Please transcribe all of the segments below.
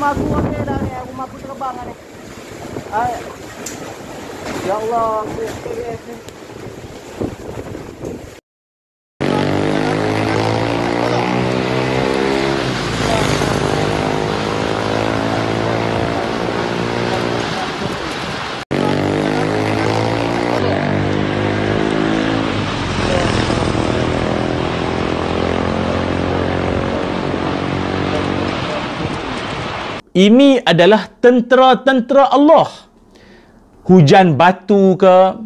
rumah aku okey dah ni. Rumah aku terbang ni. Ay. Ya Allah, okey. Ini adalah tentera-tentera Allah. Hujan batu ke,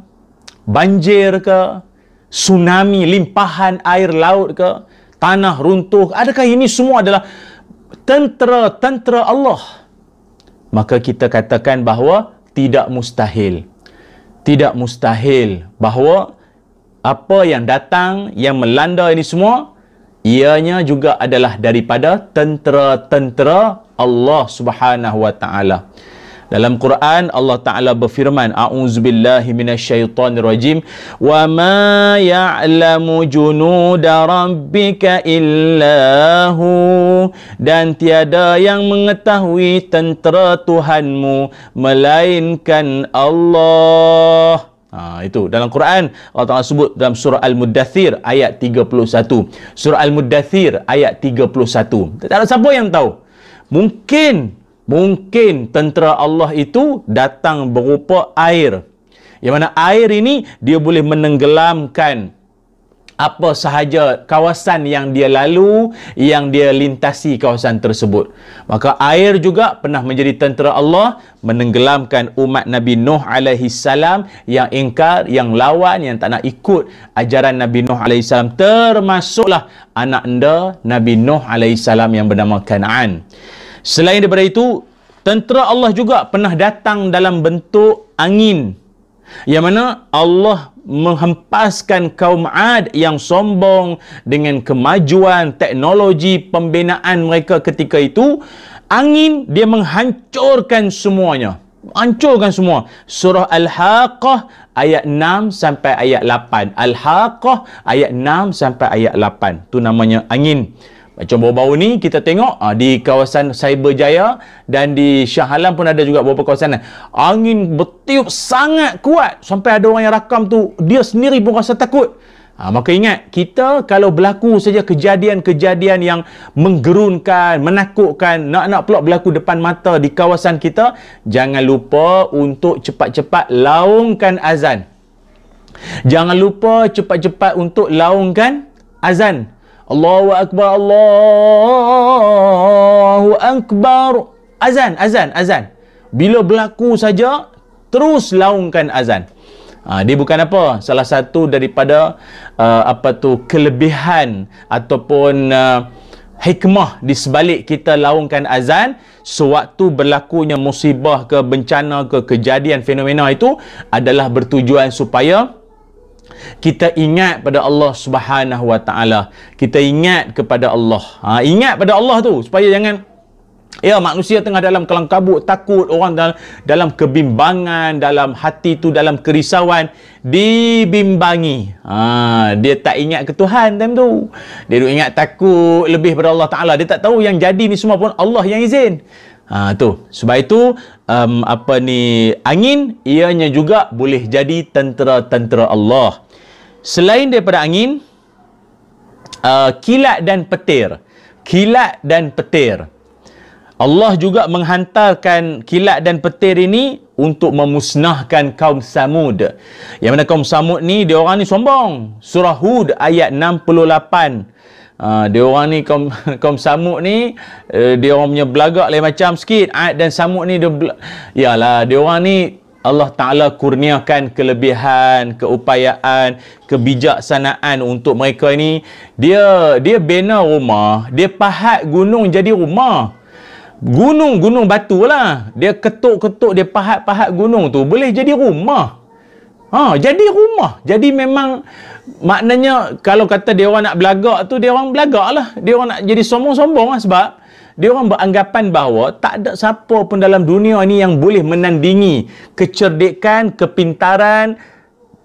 banjir ke, tsunami, limpahan air laut ke, tanah runtuh. Adakah ini semua adalah tentera-tentera Allah? Maka kita katakan bahawa tidak mustahil. Tidak mustahil bahawa apa yang datang, yang melanda ini semua, ianya juga adalah daripada tentera-tentera Allah Subhanahu wa taala. Dalam Quran Allah Taala berfirman, a'udzubillahi minasyaitonirrajim, wa ma ya'lamu junuda rabbika illahu, dan tiada yang mengetahui tentera Tuhanmu melainkan Allah. Itu dalam Quran Allah Taala sebut dalam surah Al-Muddathir ayat 31. Surah Al-Muddathir ayat 31. Tak ada siapa yang tahu. Mungkin tentera Allah itu datang berupa air. Yang mana air ini dia boleh menenggelamkan apa sahaja kawasan yang dia lalu, yang dia lintasi kawasan tersebut. Maka air juga pernah menjadi tentera Allah, menenggelamkan umat Nabi Nuh alaihi salam yang ingkar, yang lawan, yang tak nak ikut ajaran Nabi Nuh alaihi salam, termasuklah anak anda Nabi Nuh alaihi salam yang bernama Kan'an. Selain daripada itu, tentera Allah juga pernah datang dalam bentuk angin, yang mana Allah menghempaskan kaum Ad yang sombong dengan kemajuan teknologi pembinaan mereka ketika itu. Angin dia menghancurkan semuanya. Hancurkan semua. Surah Al-Haqqah ayat 6 sampai ayat 8. Al-Haqqah ayat 6 sampai ayat 8. Tu namanya angin. Macam baru-baru ni kita tengok di kawasan Cyberjaya dan di Shah Alam pun ada juga beberapa kawasan. Angin bertiup sangat kuat sampai ada orang yang rakam tu dia sendiri pun rasa takut. Maka ingat, kita kalau berlaku saja kejadian-kejadian yang menggerunkan, menakutkan, nak pula berlaku depan mata di kawasan kita, jangan lupa untuk cepat-cepat laungkan azan. Jangan lupa cepat-cepat untuk laungkan azan. Allahu Akbar, Allahu Akbar. Azan. Bila berlaku saja, terus laungkan azan. Dia bukan apa, salah satu daripada kelebihan ataupun hikmah di sebalik kita laungkan azan sewaktu berlakunya musibah ke, bencana ke, kejadian, fenomena itu adalah bertujuan supaya kita ingat pada Allah Subhanahu wa taala. Kita ingat kepada Allah. Ingat pada Allah tu supaya jangan manusia tengah dalam kelam kabut, takut, orang dalam kebimbangan, dalam hati tu dalam kerisauan, dibimbangi. Dia tak ingat ke Tuhan time tu. Dia duk ingat takut lebih pada Allah Taala. Dia tak tahu yang jadi ni semua pun Allah yang izin. Tu. Sebab itu angin ianya juga boleh jadi tentera-tentera Allah. Selain daripada angin, kilat dan petir. Kilat dan petir. Allah juga menghantarkan kilat dan petir ini untuk memusnahkan kaum Samud. Yang mana kaum Samud ni, dia orang ni sombong. Surah Hud ayat 68. Dia orang ni kaum Samud ni, dia orang punya belagak lain macam sikit. Ad dan Samud ni dia orang ni Allah Ta'ala kurniakan kelebihan, keupayaan, kebijaksanaan untuk mereka ini. Dia bina rumah, dia pahat gunung jadi rumah. Gunung batu lah. Dia ketuk-ketuk, dia pahat-pahat gunung tu boleh jadi rumah. Jadi rumah. Jadi memang maknanya kalau kata dia orang nak belagak tu, dia orang belagak lah. Dia orang nak jadi sombong-sombong lah, sebab dia orang beranggapan bahawa tak ada siapa pun dalam dunia ni yang boleh menandingi kecerdikan, kepintaran,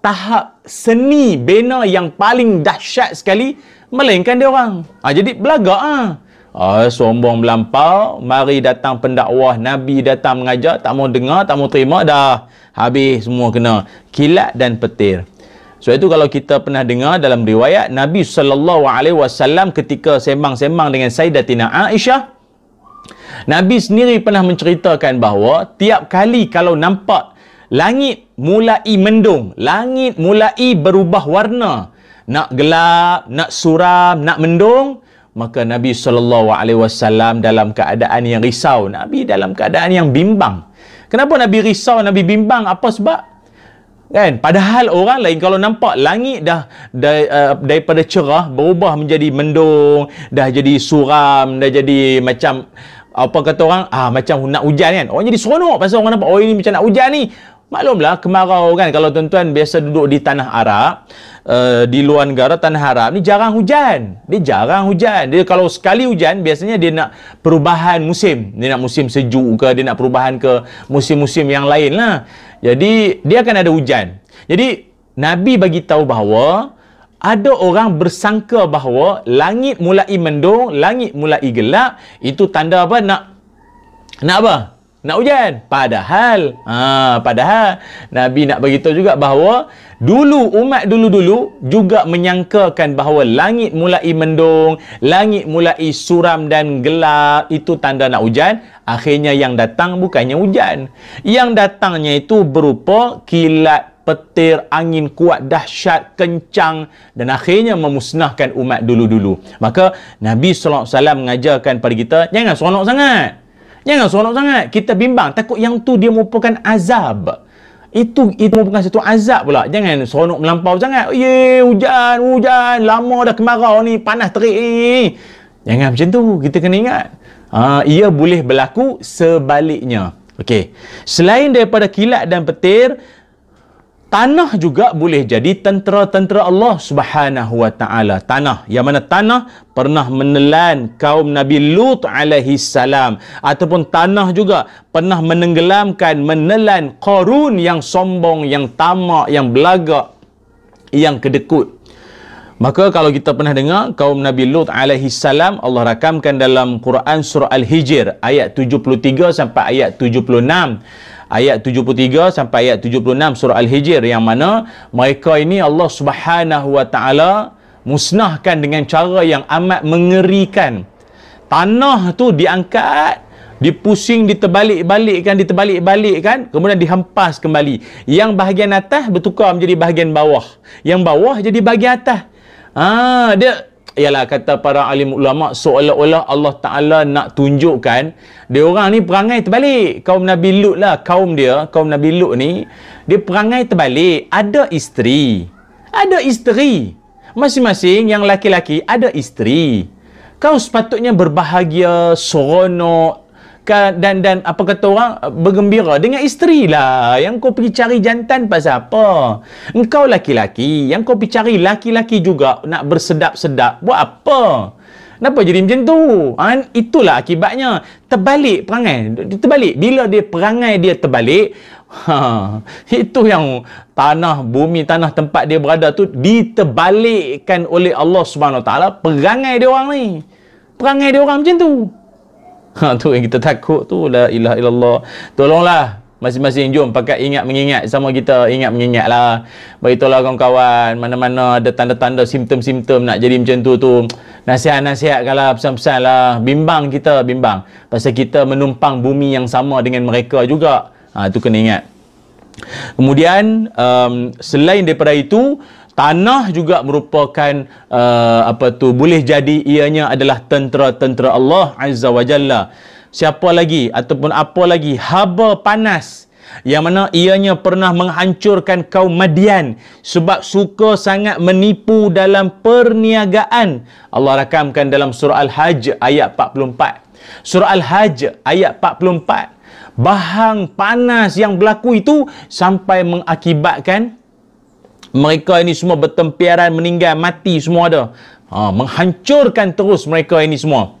tahap seni bina yang paling dahsyat sekali, melainkan dia orang. Jadi belagak Sombong melampau, mari datang pendakwah, Nabi datang mengajar, tak mau dengar, tak mau terima, dah habis semua kena kilat dan petir. Sebab itu kalau kita pernah dengar dalam riwayat Nabi SAW ketika sembang-sembang dengan Sayyidatina Aisyah, Nabi sendiri pernah menceritakan bahawa tiap kali kalau nampak langit mulai mendung, langit mulai berubah warna, nak gelap, nak suram, nak mendung, maka Nabi SAW dalam keadaan yang risau, Nabi dalam keadaan yang bimbang. Kenapa Nabi risau, Nabi bimbang? Apa sebab? Kan? Padahal orang lain kalau nampak langit daripada cerah berubah menjadi mendung, dah jadi suram, dah jadi macam apa kata orang, macam nak hujan kan. Orang jadi seronok pasal orang nampak, oh ini macam nak hujan ni. Maklumlah kemarau kan, kalau tuan-tuan biasa duduk di tanah Arab, di luar negara tanah Arab ni jarang hujan. Dia jarang hujan. Dia kalau sekali hujan biasanya dia nak perubahan musim. Dia nak musim sejuk ke, dia nak perubahan ke musim-musim yang lain lah. Jadi dia akan ada hujan. Jadi Nabi bagi tahu bahawa ada orang bersangka bahawa langit mulai mendung, langit mulai gelap, itu tanda apa? Nak apa? Nak hujan. Padahal Nabi nak beritahu juga bahawa dulu umat dulu-dulu juga menyangkakan bahawa langit mulai mendung, langit mulai suram dan gelap, itu tanda nak hujan. Akhirnya yang datang bukannya hujan. Yang datangnya itu berupa kilat, petir, angin kuat, dahsyat, kencang, dan akhirnya memusnahkan umat dulu-dulu. Maka Nabi SAW mengajarkan pada kita, jangan seronok sangat. Jangan seronok sangat. Kita bimbang, takut yang tu dia merupakan azab. Itu merupakan satu azab pula. Jangan seronok melampau sangat. Hujan, lama dah kemarau ni, panas terik ni. Jangan macam tu. Kita kena ingat. Ia boleh berlaku sebaliknya. Okey. Selain daripada kilat dan petir, tanah juga boleh jadi tentera-tentera Allah Subhanahu wa taala. Tanah, yang mana tanah pernah menelan kaum Nabi Lut alaihi salam, ataupun tanah juga pernah menelan Qarun yang sombong, yang tamak, yang belagak, yang kedekut. Maka kalau kita pernah dengar kaum Nabi Lut alaihi salam, Allah rakamkan dalam Quran surah Al-Hijr ayat 73 sampai ayat 76. Ayat 73 sampai ayat 76 surah Al-Hijr, yang mana mereka ini Allah Subhanahu wa taala musnahkan dengan cara yang amat mengerikan. Tanah tu diangkat, dipusing, diterbalik-balikkan, kemudian dihempas kembali. Yang bahagian atas bertukar menjadi bahagian bawah. Yang bawah jadi bahagian atas. Ialah kata para alim ulama, seolah-olah Allah Ta'ala nak tunjukkan dia orang ni perangai terbalik. Kaum Nabi Lut lah, kaum Nabi Lut ni, dia perangai terbalik. Ada isteri, masing-masing yang laki-laki ada isteri. Kau sepatutnya berbahagia, seronok, dan apa kata orang, bergembira dengan isteri lah. Yang kau pergi cari jantan pasal apa? Engkau laki-laki, yang kau pergi cari laki-laki juga nak bersedap-sedap, buat apa? Kenapa jadi macam tu? Itulah akibatnya. Terbalik perangai. Terbalik. Bila dia perangai dia terbalik, itu yang tanah, bumi, tanah tempat dia berada tu diterbalikkan oleh Allah Subhanahu Wa Taala. Perangai dia orang ni. Perangai dia orang macam tu. Tu yang kita takut tu. La ilaha illallah. Tolonglah masing-masing, jom pakat ingat mengingat sama kita. Ingat mengingat lah. Beritahulah kawan-kawan, mana-mana ada tanda-tanda, simptom-simptom nak jadi macam tu, nasihat-nasihatkanlah, pesan-pesan lah. Bimbang kita, bimbang. Pasal kita menumpang bumi yang sama dengan mereka juga. Tu kena ingat. Kemudian selain daripada itu, tanah juga merupakan boleh jadi ianya adalah tentera-tentera Allah Azza wa Jalla. Siapa lagi ataupun apa lagi? Haba panas, yang mana ianya pernah menghancurkan kaum Madian sebab suka sangat menipu dalam perniagaan. Allah rakamkan dalam surah Al-Hajj ayat 44. Surah Al-Hajj ayat 44. Bahang panas yang berlaku itu sampai mengakibatkan mereka ini semua bertempiaran, meninggal, mati semua ada. Menghancurkan terus mereka ini semua.